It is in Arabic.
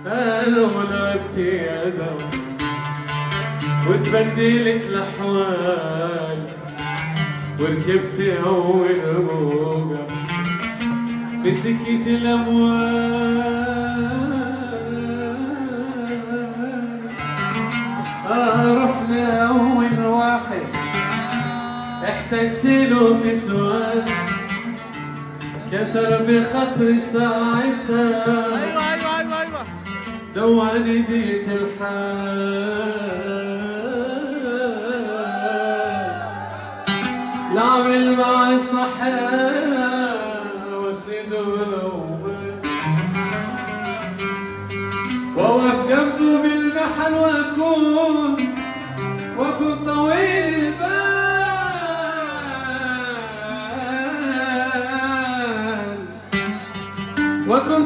أنا ملكتي يا زمان وتبدلت الأحوال وركبت أول موجة في سكة الأموال. أروح لأول واحد احتجت له في سؤال كسر بخاطري ساعتها. ايوه دوعني ديت الحال لعمل معي صحيح واسنده بالاول واوقف جنبه بالمحل واكون طويل البال واكون